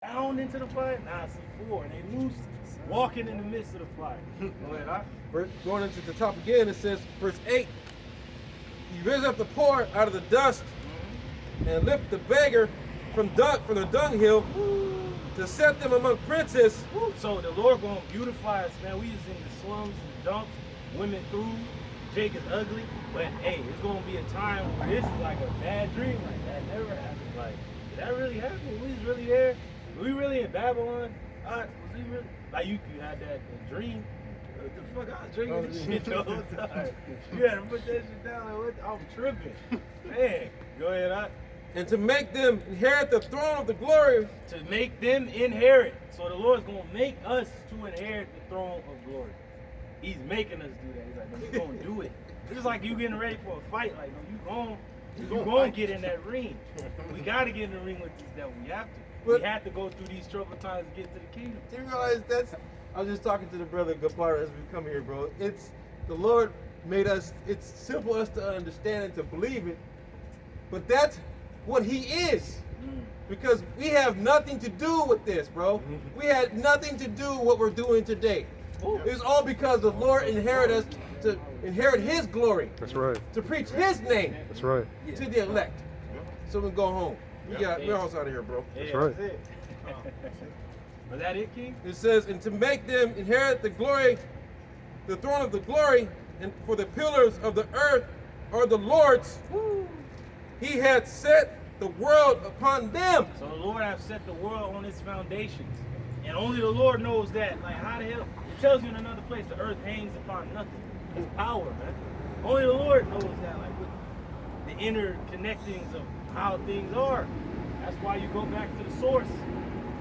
down into the fire. Now I see 4, and they loose, walking in the midst of the fire. Go ahead, Going into the top again, it says, verse 8, he raised up the poor out of the dust and lift the beggar from the dunghill to set them among princes. So the Lord gonna beautify us, man. We is in the slums and the dumps, women through. Jake is ugly, but hey, it's gonna be a time where this is like a bad dream. Like that never happened. Like, did that really happen? We was really there? Were we really in Babylon? Was we really? Like you had that dream. What the fuck? I was drinking this shit the whole time. You had to put that shit down. Like, what? I'm tripping. Man, go ahead, And to make them inherit the throne of the glory. To make them inherit. So the Lord's gonna make us to inherit the throne of glory. He's making us do that. He's like, no, you gonna do it. It's just like you getting ready for a fight. Like, no, you gonna get in that ring. We gotta get in the ring with this devil. We have to. We have to go through these troubled times to get to the kingdom. Do you realize I was just talking to the brother Gapar as we come here, bro. It's the Lord made us. It's simple for us to understand and to believe it, but that's what He is. Because we have nothing to do with this, bro. We had nothing to do with what we're doing today. It's all because the Lord inherited us to inherit His glory. That's right. To preach His name. That's right. To the elect. So we go home. We're almost out of here, bro. That's right. Was that it, King? It says, and to make them inherit the glory, the throne of the glory, and for the pillars of the earth are the Lord's. He had set the world upon them. So the Lord have set the world on its foundations. And only the Lord knows that. Like, how the hell? It tells you in another place, the earth hangs upon nothing. It's power, man. Only the Lord knows that. Like, with the inner connectings of how things are. That's why you go back to the source.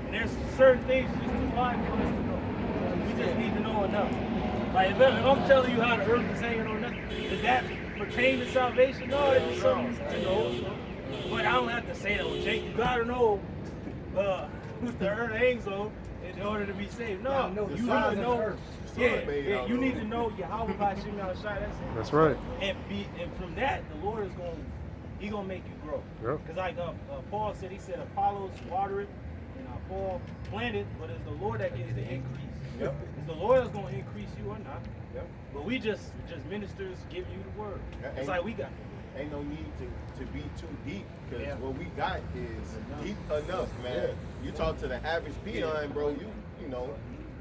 And there's certain things just too high for us to know. We just need to know enough. Like, if I'm telling you how the earth is hanging on nothing, does that pertain to salvation? No, it's something to know. But I don't have to say that. Well, Jake, you gotta know who the earth hangs on in order to be saved. No, you need to know. Yeah, you need to know Yahweh by Shem Yahushua. That's right. And from that, the Lord is He's gonna make you grow. Because like Paul said, he said, Apollos watered and Paul planted, but it's the Lord that gives the increase. Is the Lord that's gonna increase you or not? But we just ministers give you the word. It's like we got. Ain't no need to be too deep, because what we got is deep enough, man. You talk to the average peon, bro, you know,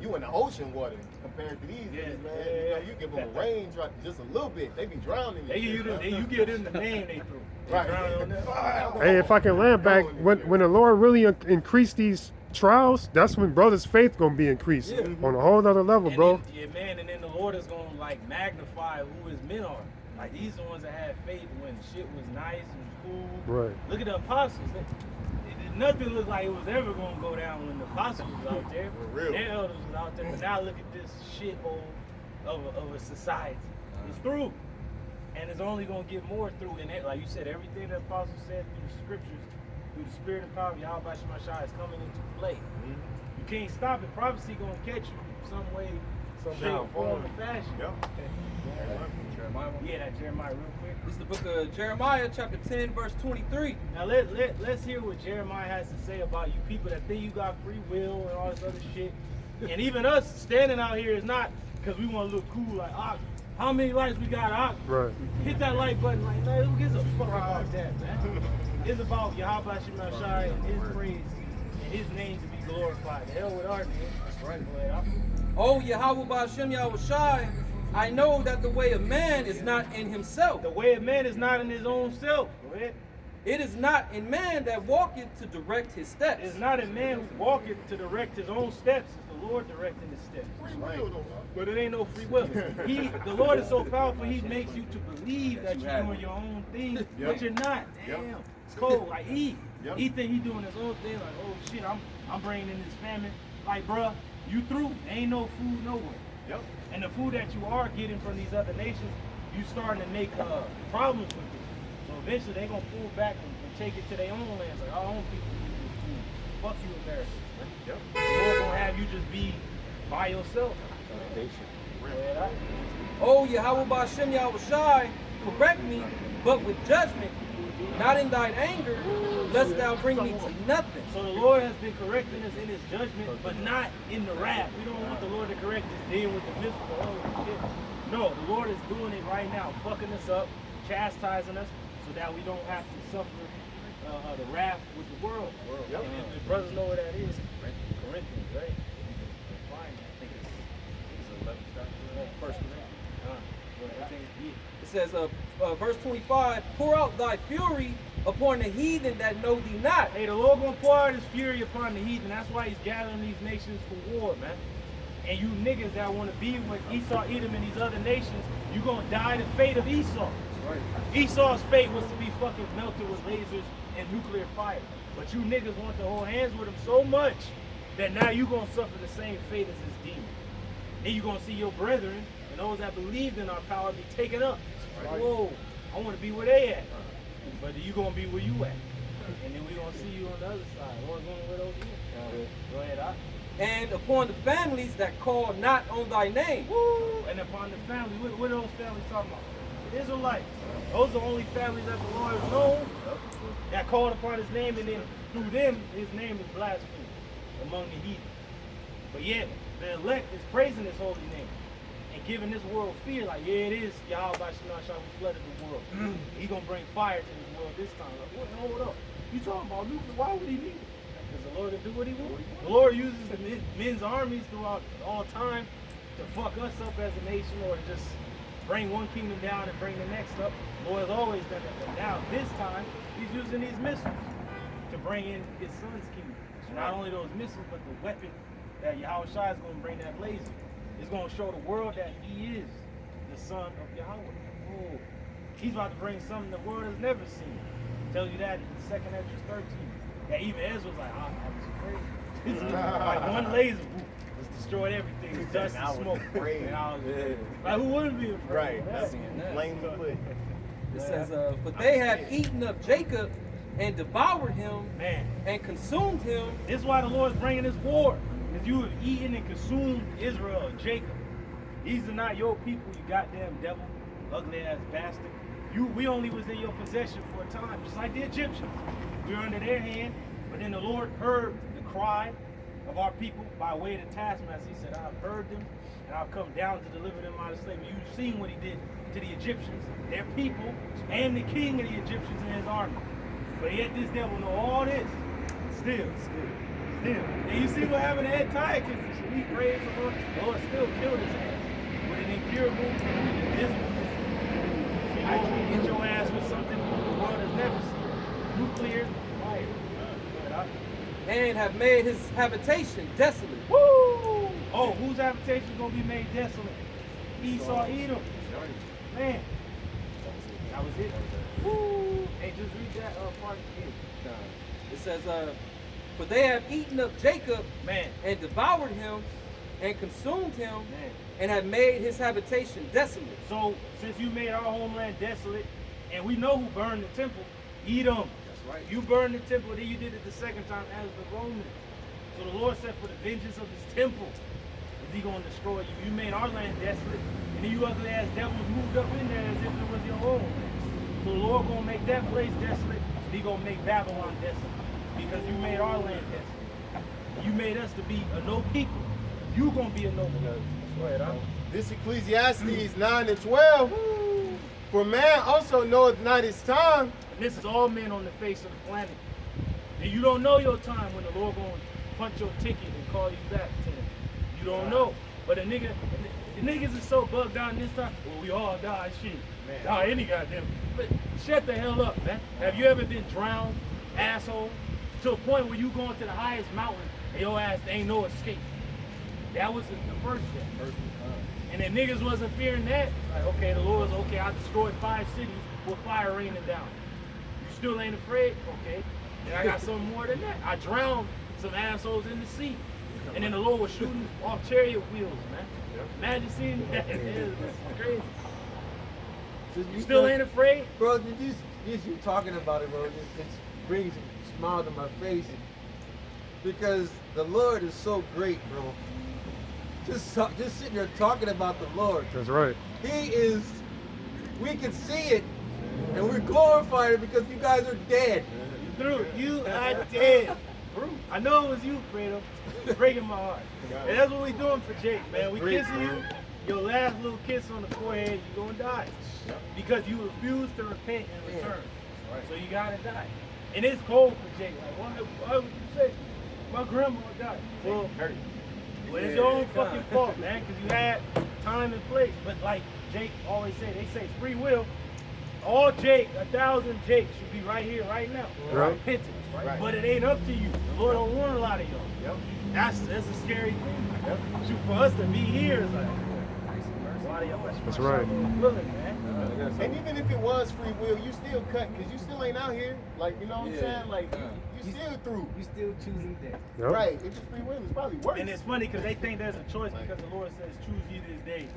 you in the ocean water compared to these man. You know, you give them a range just a little bit, they be drowning. You give them the name they threw. Right. Hey, if I can land back, when the Lord really increased these trials, that's when brothers' faith gonna be increased on a whole other level, bro. And then the Lord is gonna like magnify who His men are. Like, these are the ones that had faith when shit was nice and cool. Right. Look at the apostles. Nothing looked like it was ever going to go down when the apostles was out there. Their elders was out there. But now look at this shithole of a society. It's through. And it's only going to get more through. And like you said, everything the apostles said through the scriptures, through the spirit and power of Yahweh Shemashah is coming into play. You can't stop it. Prophecy going to catch you some way, shape, form, and fashion. Yeah, that Jeremiah real quick. This is the book of Jeremiah, chapter 10, verse 23. Now let's hear what Jeremiah has to say about you people that think you got free will and all this other shit. And even us standing out here is not because we want to look cool like, how many likes we got? Right. Hit that like button. Like, no, who gives a fuck about that, man? It's about Yahweh Shemashah and His praise and His name to be glorified. The hell with our name. That's right. Oh, Yahweh Ba'Shem Yahushai, I know that the way of man is not in himself. The way of man is not in his own self. Go ahead. It is not in man that walketh to direct his steps. It's not in man who walketh to direct his own steps. It's the Lord directing his steps. Right. But it ain't no free will. The Lord is so powerful, He makes you to believe that you're doing your own thing, but you're not. Damn. It's cold. Like He think He doing his own thing. Like, oh shit, I'm bringing in this famine. Like, bruh, you through. Ain't no food nowhere. And the food that you are getting from these other nations, you starting to make problems with it. So eventually they're going to pull back and take it to their own lands. Like, our own people need this food. Fuck you, Americans. We're going to have you just be by yourself. Oh, Yahweh Ba'Shem Yahushai, correct me, but with judgment. not in thine anger, lest thou bring me to nothing. So the Lord has been correcting us in his judgment, but not in the wrath. We don't want the Lord to correct us then with the missile. Oh, shit. No, the Lord is doing it right now, fucking us up, chastising us, so that we don't have to suffer the wrath with the world. Yep. And the brothers know what that is. Corinthians, right? I think it's 11 chapter. First Corinthians. It says, verse 25, pour out thy fury upon the heathen that know thee not. Hey, the Lord gonna pour out his fury upon the heathen. That's why he's gathering these nations for war, man. And you niggas that want to be with Esau, Edom, and these other nations, you gonna die the fate of Esau. Right. Esau's fate was to be fucking melted with lasers and nuclear fire. But you niggas want to hold hands with him so much that now you gonna suffer the same fate as his demon. Then you gonna see your brethren and those that believed in our power be taken up. Right. Whoa, I want to be where they at. But you gonna be where you at. And then we gonna see you on the other side. Lord's gonna where those you. Go ahead, Doc. And upon the families that call not on thy name. Woo! And upon the family, what are those families talking about? The Israelites. Those are the only families that the Lord has known that called upon his name, and then through them, his name is blasphemed among the heathen. But yet, the elect is praising his holy name and giving this world fear, like, yeah, it is Yahweh shall we flooded the world. He gonna bring fire to this world this time. Like, hold up. You talking about nuclear? Why would he need it? Because the Lord will do what he wants. The Lord uses the men's armies throughout all time to fuck us up as a nation, or to just bring one kingdom down and bring the next up. The Lord has always done that. But now, this time, he's using these missiles to bring in his son's kingdom. So not only those missiles, but the weapon that Yahweh is going to bring, that laser. It's going to show the world that he is the son of Yahweh. Oh, he's about to bring something the world has never seen. Tell you that in 2nd Ezra 13. That even Ezra was like, I was afraid. It's like one laser just destroyed everything. It's dust and smoke. And I was like, who wouldn't be afraid? Right. That's plain good. It says, but they have eaten up Jacob and devoured him, and consumed him. This is why the Lord's bringing this war. Because you have eaten and consumed Israel and Jacob. These are not your people, you goddamn devil, ugly ass bastard. We only was in your possession for a time, just like the Egyptians. We were under their hand, but then the Lord heard the cry of our people by way of the taskmaster. He said, I've heard them, and I've come down to deliver them out of slavery. You've seen what he did to the Egyptians, their people, and the king of the Egyptians and his army. But yet this devil know all this. Still. And you see what happened to Antiochus? He praised the Lord. The Lord still killed his ass with an incurable and an invisible disease. So you want to get your ass with something the world has never seen. Nuclear fire. And have made his habitation desolate. Woo! Oh, whose habitation is going to be made desolate? Esau, Edom. Man. That was it. Woo! Hey, just read that part again. It says, for they have eaten up Jacob, and devoured him, and consumed him, and have made his habitation desolate. So, since you made our homeland desolate, and we know who burned the temple, Edom. That's right. You burned the temple, then you did it the second time as the Romans. So the Lord said, for the vengeance of his temple, is he going to destroy you. You made our land desolate, and then you ugly ass devils moved up in there as if it was your own. So the Lord going to make that place desolate, and he going to make Babylon desolate. Because you made our land desolate. You made us to be a no people. You gonna be a no people. This Ecclesiastes 9 and 12. For man also knoweth not his time. And this is all men on the face of the planet. And you don't know your time when the Lord gonna punch your ticket and call you back to him. You don't know. But the niggas is so bugged out in this time. Well, we all die, shit. Die any goddamn. But shut the hell up, man. Have you ever been drowned, asshole? To a point where you going to the highest mountain and your ass ain't no escape. That was the first step. And then niggas wasn't fearing that. Like, okay, the Lord's okay, I destroyed 5 cities with fire raining down. You still ain't afraid? Okay. And I got something more than that. I drowned some assholes in the sea. And then the Lord was shooting off chariot wheels, man. Imagine seeing that. It's crazy. You still ain't afraid? Bro, just you talking about it, bro, it brings a smile to my face. Because the Lord is so great, bro. Just sitting there talking about the Lord. That's right. He is, we can see it And we're glorifying it because you guys are dead. Through you are dead. I know it was you, Fredo. Breaking my heart. And that's what we doing for Jake, man. We kissing you. Your last little kiss on the forehead, you gonna die. Because you refuse to repent and return. So you gotta die. And it's cold for Jake. Like, why would you say? My grandma died. Well, it's your own fucking fault, man, because you had time and place. But like Jake always say, they say free will. All Jake, 1,000 Jakes should be right here, right now. Right. Repentance. But it ain't up to you. The Lord don't want a lot of y'all. That's a scary thing. Shoot, for us to be here is like, a lot of y'all. That's right. Willing, man. And even if it was free will, you still cut because you still ain't out here. Like, you know what I'm saying? Like, you still through. You still choosing death. Yep. Right. If it's free will, it's probably worse. And it's funny because they think there's a choice because the Lord says, choose ye this day,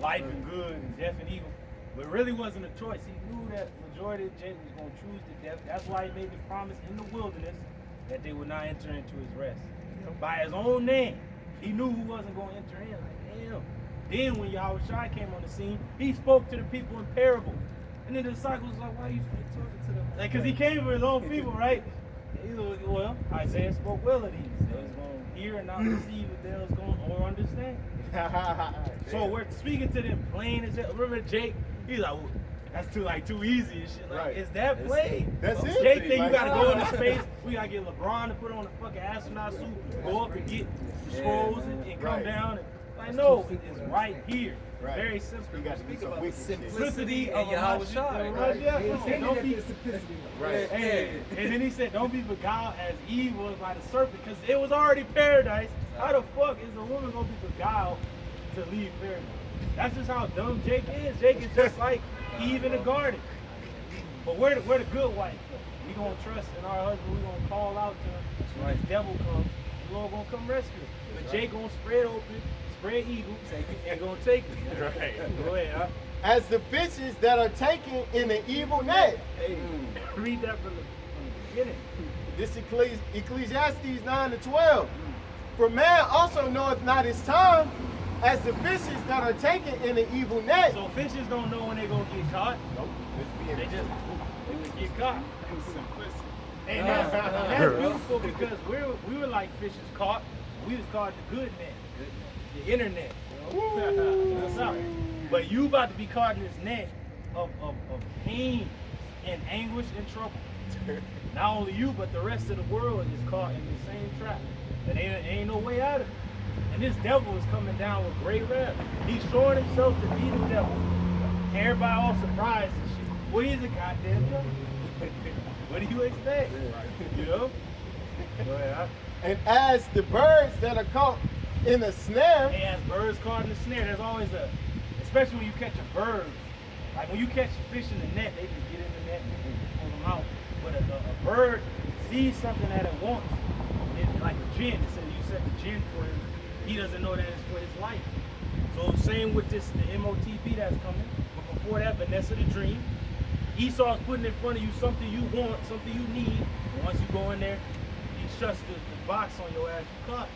life and good and death and evil. But it really wasn't a choice. He knew that majority of Jacob was going to choose the death. That's why he made the promise in the wilderness that they would not enter into his rest. By his own name, he knew who wasn't going to enter in. Like, damn. Then when Yahushua came on the scene, he spoke to the people in parables. And then the disciples was like, why are you talking to them? Like, because he came for his own people, right? Well, Isaiah spoke well of these. They was going to hear and not receive what they was going to or understand. So we're speaking to them plain as hell. Remember Jake? He's like, well, that's too easy and shit. Like, is that plain? That's it. Jake think you gotta go into space. We gotta get LeBron to put on a fucking astronaut suit, go up and get the scrolls and come down. And, like, no, it's right here. Right. Very simple. You got to be some wicked shit. Simplicity of Yahushua. Don't be. Right. And then he said, don't be beguiled as Eve was by the serpent, because it was already paradise. How the fuck is a woman gonna be beguiled to leave paradise? That's just how dumb Jake is. Jake is just like Eve in the garden. But we're the good wife, though. We gonna trust in our husband. We gonna call out to him. When the devil comes, the Lord gonna come rescue him. But Jake gonna spread open, spread eagle, and gonna take it. Right. Go ahead, huh? As the fishes that are taken in the evil net. Hey, read that from the beginning. This Ecclesiastes 9-12. For man also knoweth not his time, as the fishes that are taken in the evil net. So fishes don't know when they gonna get caught. Nope. They just get caught. And that's beautiful because we were like fishes caught. We was caught in the good net, the internet. That's out. But you about to be caught in this net of pain and anguish and trouble. Not only you, but the rest of the world is caught in the same trap. And ain't no way out of it. And this devil is coming down with great wrath. He's showing himself to be the devil. Everybody all surprised and shit. Well, he's a goddamn devil. What do you expect? You know? Go ahead. And as the birds that are caught in a snare. And as birds caught in the snare, there's always especially when you catch a bird. Like when you catch a fish in the net, they just get in the net and pull them out. But a bird sees something that it wants. It's like a gin. It says you set the gin for him. He doesn't know that it's for his life. So same with the MOTB that's coming. But before that, Vanessa the Dream. Esau's putting in front of you something you want, something you need. And once you go in there, he shuts the box on your ass. You caught.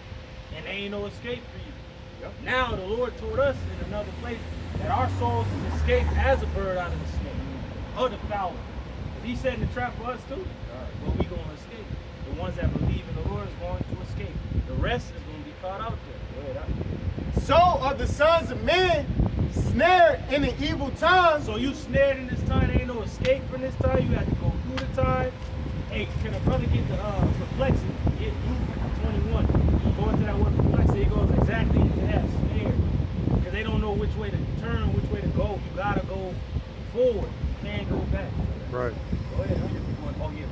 And there ain't no escape for you. Yep. Now the Lord told us in another place that our souls is escaped as a bird out of the snare, of the fowler. He setting the trap for us too. But we gonna escape. The ones that believe in the Lord is going to escape. The rest is gonna be caught out there. Go ahead. So are the sons of men snared in the evil time. So you snared in this time. There ain't no escape from this time. You have to go through the time. Hey, can a brother get the perplexity? Get Luke 21. Go into that word perplexity. It goes exactly into that snare. Because they don't know which way to turn, which way to go. You gotta go forward. You can't go back. Right. Go ahead. Oh yeah.